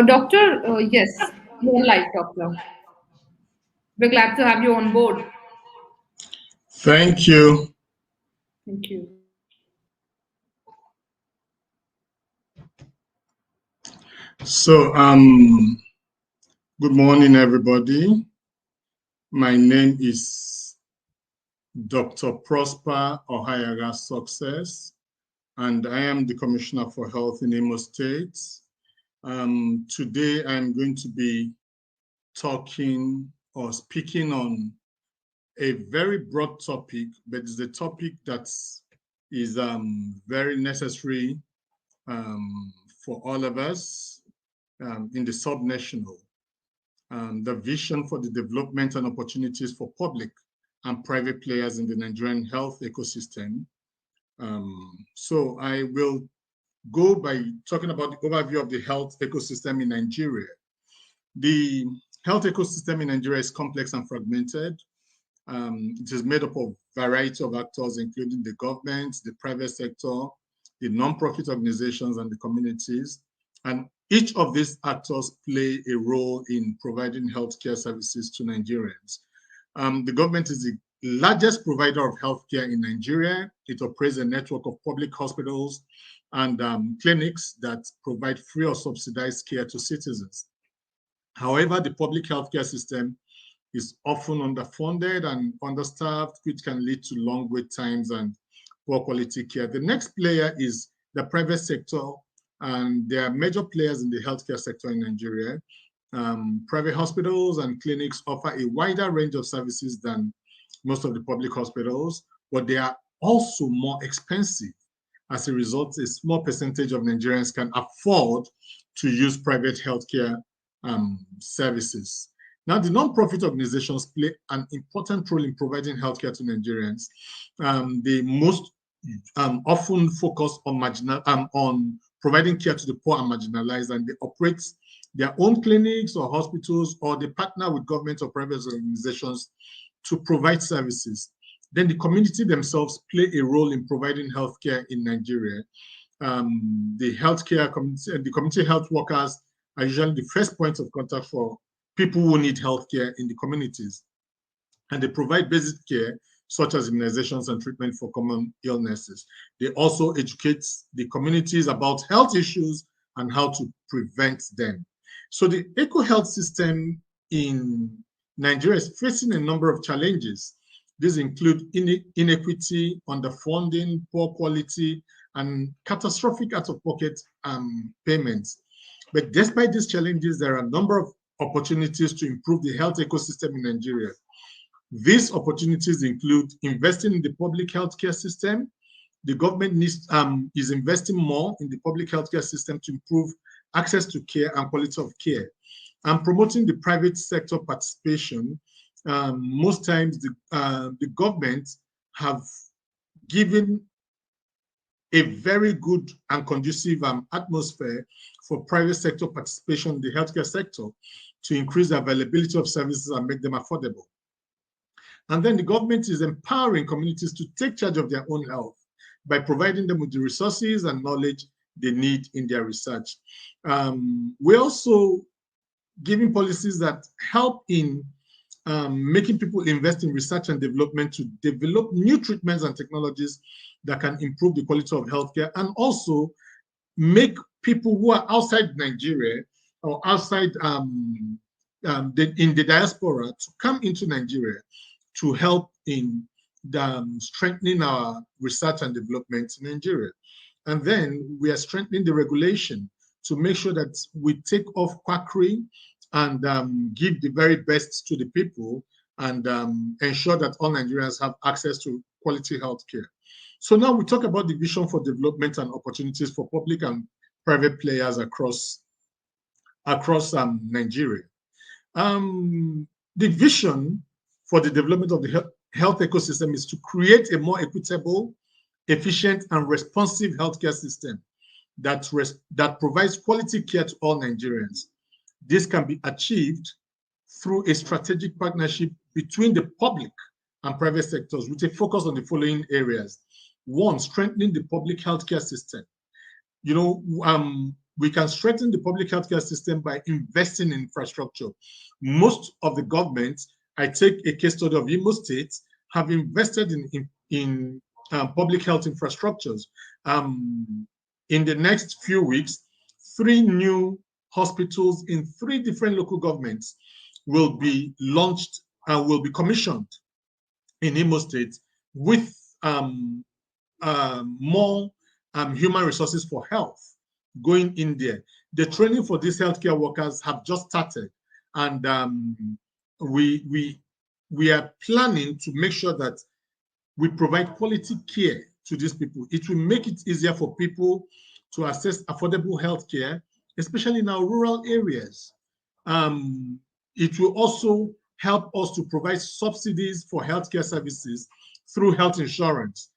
Doctor, yes, you're live, Doctor. We're glad to have you on board. Thank you. Thank you. So, good morning, everybody. My name is Dr. Prosper Success, and I am the Commissioner for Health in Imo State. Today, I'm going to be talking or speaking on a very broad topic, but it's a topic that is very necessary for all of us in the subnational. The vision for the development and opportunities for public and private players in the Nigerian health ecosystem. So I will go by talking about the overview of the health ecosystem in Nigeria. The health ecosystem in Nigeria is complex and fragmented. It is made up of a variety of actors, including the government, the private sector, the non-profit organizations, and the communities. And each of these actors play a role in providing healthcare services to Nigerians. The government is the largest provider of healthcare in Nigeria. It operates a network of public hospitals and clinics that provide free or subsidized care to citizens. However, the public healthcare system is often underfunded and understaffed, which can lead to long wait times and poor quality care. The next player is the private sector, and there are major players in the healthcare sector in Nigeria. Private hospitals and clinics offer a wider range of services than most of the public hospitals, but they are also more expensive. As a result, a small percentage of Nigerians can afford to use private healthcare services. Now, the non-profit organizations play an important role in providing healthcare to Nigerians. They most often focus on providing care to the poor and marginalized, and they operate their own clinics or hospitals, or they partner with government or private organizations to provide services. Then the community themselves play a role in providing healthcare in Nigeria. The healthcare community and the community health workers are usually the first point of contact for people who need healthcare in the communities. And they provide basic care, such as immunizations and treatment for common illnesses. They also educate the communities about health issues and how to prevent them. So the eco-health system in Nigeria is facing a number of challenges. These include inequity, underfunding, poor quality, and catastrophic out-of-pocket payments. But despite these challenges, there are a number of opportunities to improve the health ecosystem in Nigeria. These opportunities include investing in the public healthcare system. The government is investing more in the public healthcare system to improve access to care and quality of care, and promoting the private sector participation. Most times, the government have given a very good and conducive atmosphere for private sector participation in the healthcare sector to increase the availability of services and make them affordable. And then the government is empowering communities to take charge of their own health by providing them with the resources and knowledge they need in their research. We're also giving policies that help in making people invest in research and development to develop new treatments and technologies that can improve the quality of healthcare, and also make people who are outside Nigeria or outside in the diaspora to come into Nigeria to help in strengthening our research and development in Nigeria. And then we are strengthening the regulation to make sure that we take off quackery and give the very best to the people, and ensure that all Nigerians have access to quality health care. So now we talk about the vision for development and opportunities for public and private players across Nigeria. The vision for the development of the health ecosystem is to create a more equitable, efficient, and responsive healthcare system that provides quality care to all Nigerians. This can be achieved through a strategic partnership between the public and private sectors with a focus on the following areas. One, strengthening the public healthcare system. we can strengthen the public healthcare system by investing in infrastructure. Most of the governments, I take a case study of Imo State, have invested in public health infrastructures. In the next few weeks, 3 new hospitals in 3 different local governments will be launched and will be commissioned in Imo State with more human resources for health going in there. The training for these healthcare workers have just started, and we are planning to make sure that we provide quality care to these people. It will make it easier for people to access affordable healthcare, especially in our rural areas. It will also help us to provide subsidies for healthcare services through health insurance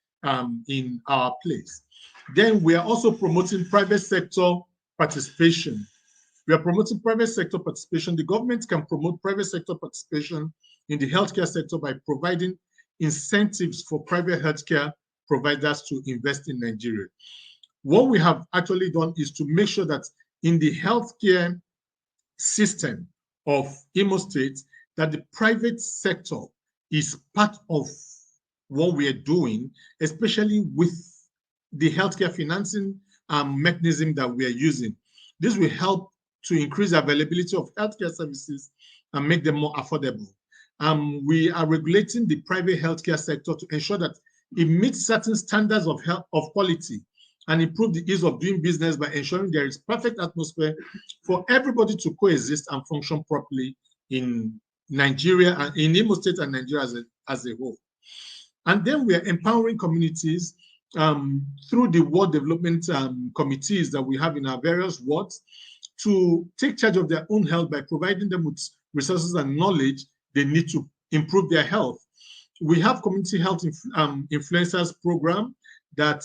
in our place. Then we are also promoting private sector participation. We are promoting private sector participation. The government can promote private sector participation in the healthcare sector by providing incentives for private healthcare providers to invest in Nigeria. What we have actually done is to make sure that in the healthcare system of Imo State, that the private sector is part of what we are doing, especially with the healthcare financing mechanism that we are using. This will help to increase availability of healthcare services and make them more affordable. We are regulating the private healthcare sector to ensure that it meets certain standards of quality and improve the ease of doing business by ensuring there is perfect atmosphere for everybody to coexist and function properly in Nigeria and in Imo State and Nigeria as a whole. And then we are empowering communities through the ward development committees that we have in our various wards to take charge of their own health by providing them with resources and knowledge they need to improve their health. We have community health influencers program that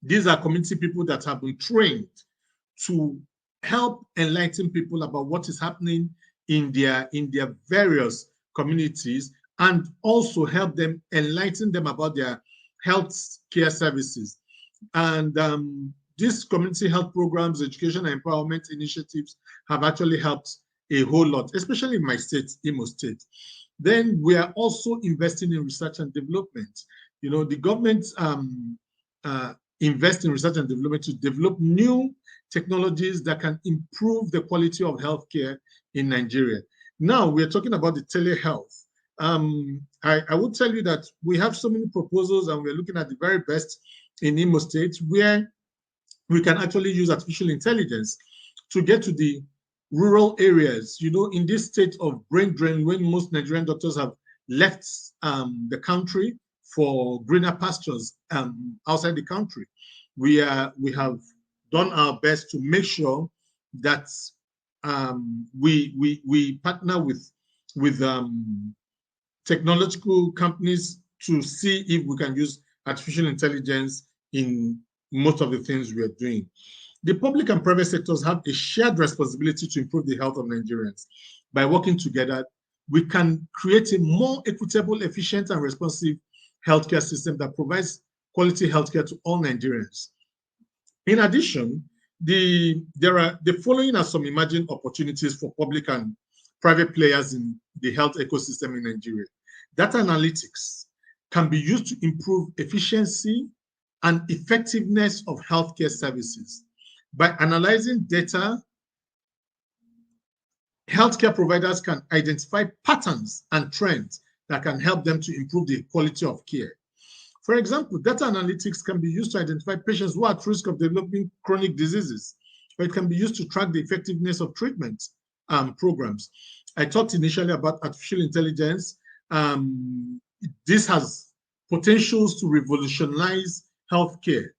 these are community people that have been trained to help enlighten people about what is happening in their various communities and also help them enlighten them about their health care services. And these community health programs, education and empowerment initiatives have actually helped a whole lot, especially in my state, Imo State. Then we are also investing in research and development. You know, the government invest in research and development to develop new technologies that can improve the quality of healthcare in Nigeria. Now we're talking about the telehealth. I would tell you that we have so many proposals and we're looking at the very best in Imo State where we can actually use artificial intelligence to get to the rural areas. You know, in this state of brain drain, when most Nigerian doctors have left the country for greener pastures outside the country, we have done our best to make sure that we partner with technological companies to see if we can use artificial intelligence in most of the things we are doing. The public and private sectors have a shared responsibility to improve the health of Nigerians. By working together, we can create a more equitable, efficient, and responsive healthcare system that provides quality healthcare to all Nigerians. In addition, the following are some emerging opportunities for public and private players in the health ecosystem in Nigeria. Data analytics can be used to improve efficiency and effectiveness of healthcare services. By analyzing data, healthcare providers can identify patterns and trends that can help them to improve the quality of care. For example, data analytics can be used to identify patients who are at risk of developing chronic diseases, or it can be used to track the effectiveness of treatment programs. I talked initially about artificial intelligence. This has potentials to revolutionize healthcare.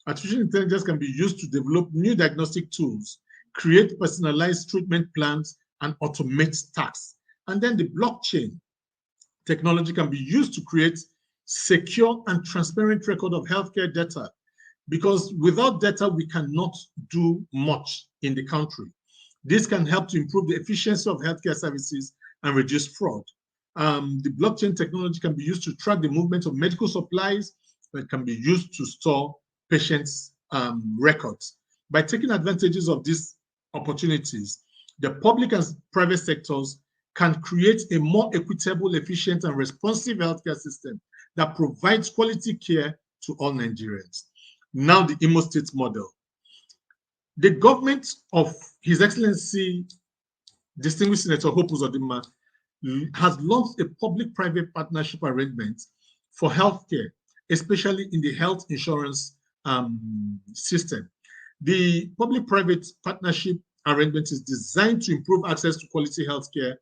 Artificial intelligence can be used to develop new diagnostic tools, create personalized treatment plans, and automate tasks. And then the blockchain technology can be used to create secure and transparent record of healthcare data, because without data, we cannot do much in the country. This can help to improve the efficiency of healthcare services and reduce fraud. The blockchain technology can be used to track the movement of medical supplies, but it can be used to store patients' records. By taking advantages of these opportunities, the public and private sectors can create a more equitable, efficient, and responsive healthcare system that provides quality care to all Nigerians. Now, the Imo State model. The government of His Excellency Distinguished Senator Hope Uzodinma has launched a public-private partnership arrangement for healthcare, especially in the health insurance system. The public-private partnership arrangement is designed to improve access to quality healthcare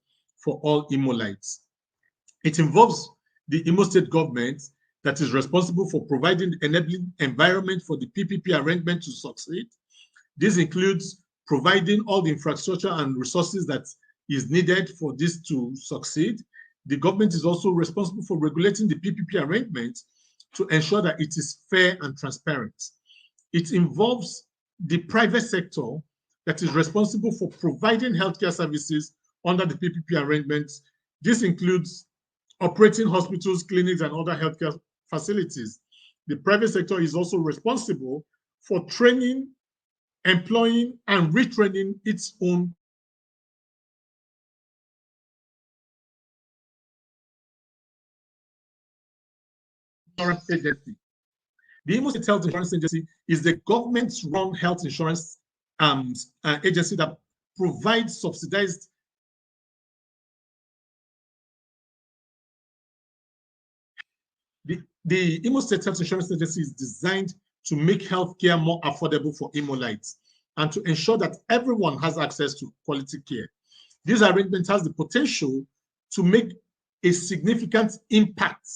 for all Imolites. It involves the Imo State government that is responsible for providing the enabling environment for the PPP arrangement to succeed. This includes providing all the infrastructure and resources that is needed for this to succeed. The government is also responsible for regulating the PPP arrangement to ensure that it is fair and transparent. It involves the private sector that is responsible for providing healthcare services under the PPP arrangements. This includes operating hospitals, clinics, and other healthcare facilities. The private sector is also responsible for training, employing, and retraining its own insurance agency. The Imo State Health Insurance Agency is the government's run health insurance agency that provides subsidized The Imo State Health Insurance Agency is designed to make healthcare more affordable for Imolites and to ensure that everyone has access to quality care. This arrangement has the potential to make a significant impact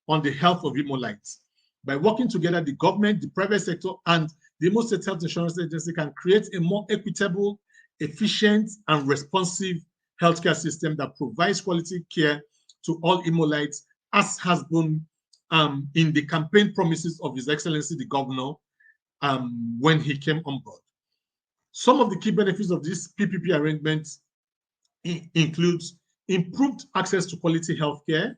on the health of Imolites. By working together, the government, the private sector, and the Imo State Health Insurance Agency can create a more equitable, efficient, and responsive healthcare system that provides quality care to all Imolites, as has been in the campaign promises of His Excellency the Governor when he came on board. Some of the key benefits of this PPP arrangement includes improved access to quality healthcare.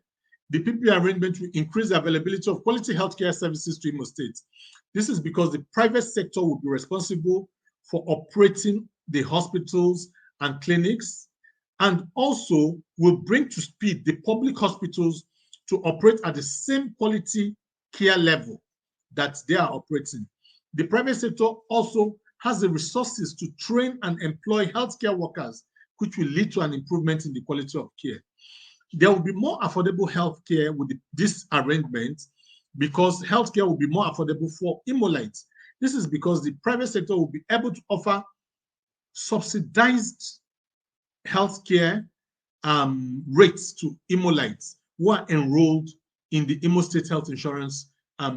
The PPP arrangement will increase the availability of quality healthcare services to Imo State. This is because the private sector will be responsible for operating the hospitals and clinics, and also will bring to speed the public hospitals to operate at the same quality care level that they are operating. The private sector also has the resources to train and employ healthcare workers, which will lead to an improvement in the quality of care. There will be more affordable healthcare with this arrangement because healthcare will be more affordable for Imolites. This is because the private sector will be able to offer subsidized healthcare rates to Imolites who are enrolled in the Imo State Health Insurance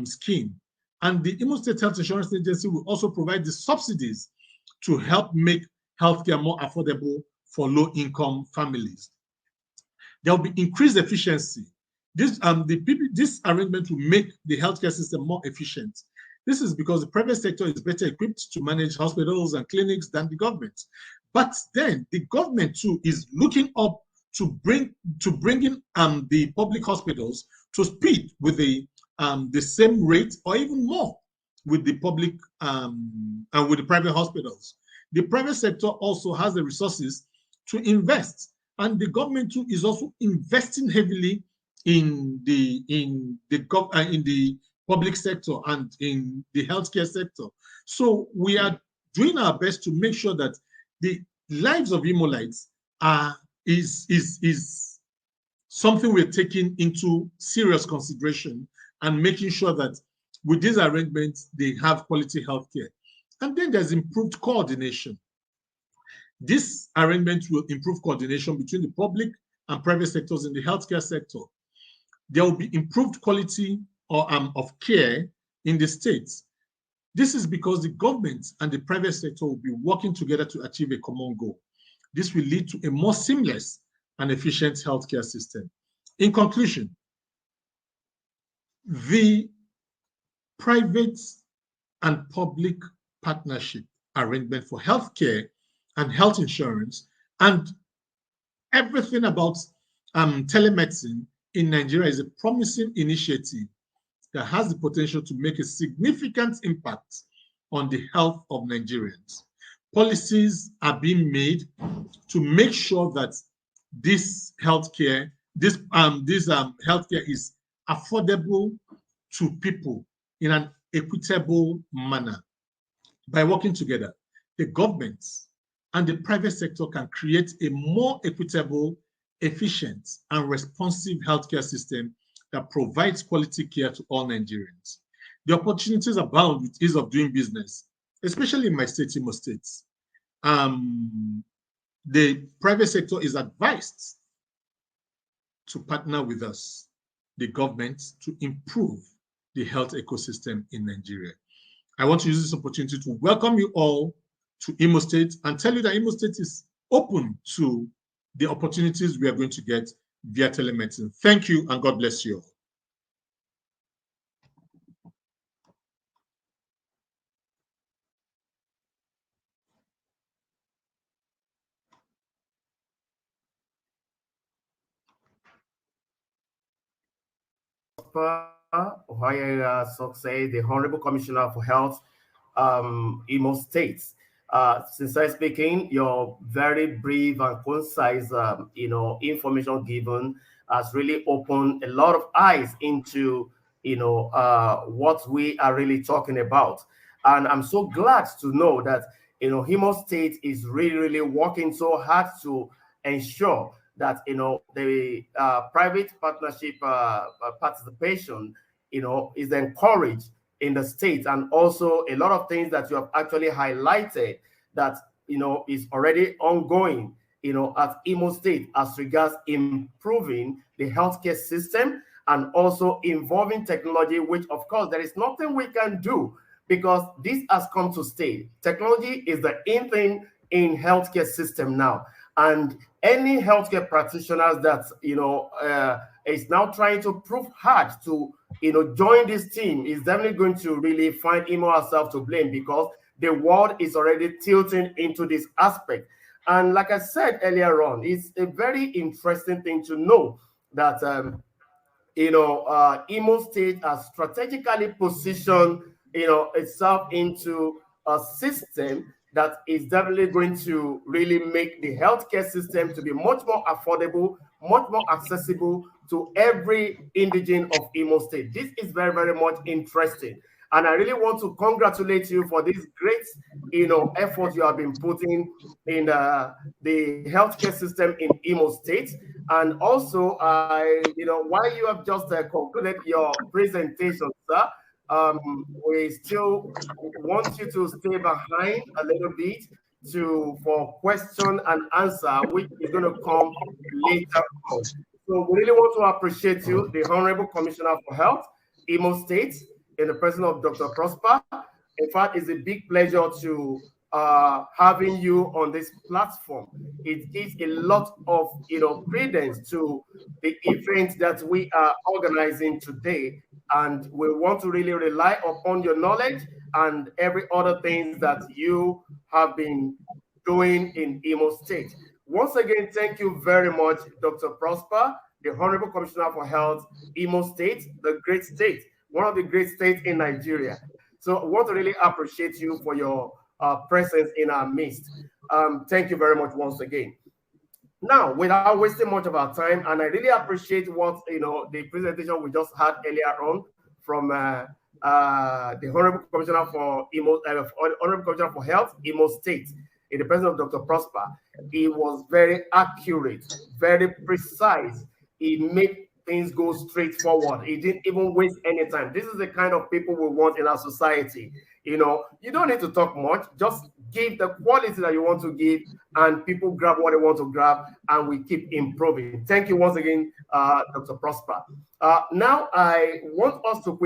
scheme. And the Imo State Health Insurance Agency will also provide the subsidies to help make healthcare more affordable for low-income families. There will be increased efficiency. This arrangement will make the healthcare system more efficient. This is because the private sector is better equipped to manage hospitals and clinics than the government. But then the government too is looking up to bring in the public hospitals to speed with the same rate or even more with the public and with the private hospitals. The private sector also has the resources to invest, and the government too is also investing heavily in the public sector and in the healthcare sector. So we are doing our best to make sure that the lives of Imolites is something we're taking into serious consideration and making sure that with these arrangements, they have quality healthcare. And then there's improved coordination. This arrangement will improve coordination between the public and private sectors in the healthcare sector. There will be improved quality of care in the states. This is because the government and the private sector will be working together to achieve a common goal. This will lead to a more seamless and efficient healthcare system. In conclusion, the private and public partnership arrangement for healthcare and health insurance and everything about telemedicine in Nigeria is a promising initiative that has the potential to make a significant impact on the health of Nigerians. Policies are being made to make sure that this healthcare is affordable to people in an equitable manner. By working together, the government and the private sector can create a more equitable, efficient, and responsive healthcare system that provides quality care to all Nigerians. The opportunities abound with ease of doing business, especially in my state, Imo State. The private sector is advised to partner with us, the government, to improve the health ecosystem in Nigeria. I want to use this opportunity to welcome you all to Imo State and tell you that Imo State is open to the opportunities we are going to get via telemedicine. Thank you and God bless you all. Success, the Honorable Commissioner for Health, Imo State. Sincerely speaking, your very brief and concise, information given has really opened a lot of eyes into, what we are really talking about. And I'm so glad to know that, Imo State is really, really working so hard to ensure that the private partnership participation is encouraged in the state, and also a lot of things that you have actually highlighted that is already ongoing at Imo State as regards improving the healthcare system and also involving technology, which of course there is nothing we can do because this has come to stay. Technology is the in thing in healthcare system now. And any healthcare practitioners that is now trying to prove hard to join this team is definitely going to really find Imo herself to blame, because the world is already tilting into this aspect. And like I said earlier on, it's a very interesting thing to know that Imo State has strategically positioned itself into a system that is definitely going to really make the healthcare system to be much more affordable, much more accessible to every indigene of Imo State. This is very, very much interesting. And I really want to congratulate you for this great, effort you have been putting in the healthcare system in Imo State. And also, while you have just concluded your presentation, sir, we still want you to stay behind a little bit for question and answer, which is going to come later on. So we really want to appreciate you, the Honorable Commissioner for Health, Imo State, in the presence of Dr. Prosper. In fact, it's a big pleasure to having you on this platform. It gives a lot of credence to the event that we are organizing today, and we want to really rely upon your knowledge and every other things that you have been doing in Imo State. Once again, thank you very much, Dr. Prosper, the Honorable Commissioner for Health, Imo State, the great state, one of the great states in Nigeria. So I want to really appreciate you for your presence in our midst. Thank you very much once again. Now, without wasting much of our time, and I really appreciate what the presentation we just had earlier on from the Honorable Commissioner for Honorable Commissioner for Health, Imo State, in the presence of Dr. Prosper. He was very accurate, very precise. He made things go straight forward. He didn't even waste any time. This is the kind of people we want in our society. You don't need to talk much. Just give the quality that you want to give, and people grab what they want to grab, and we keep improving. Thank you once again, Dr. Prosper. Now I want us to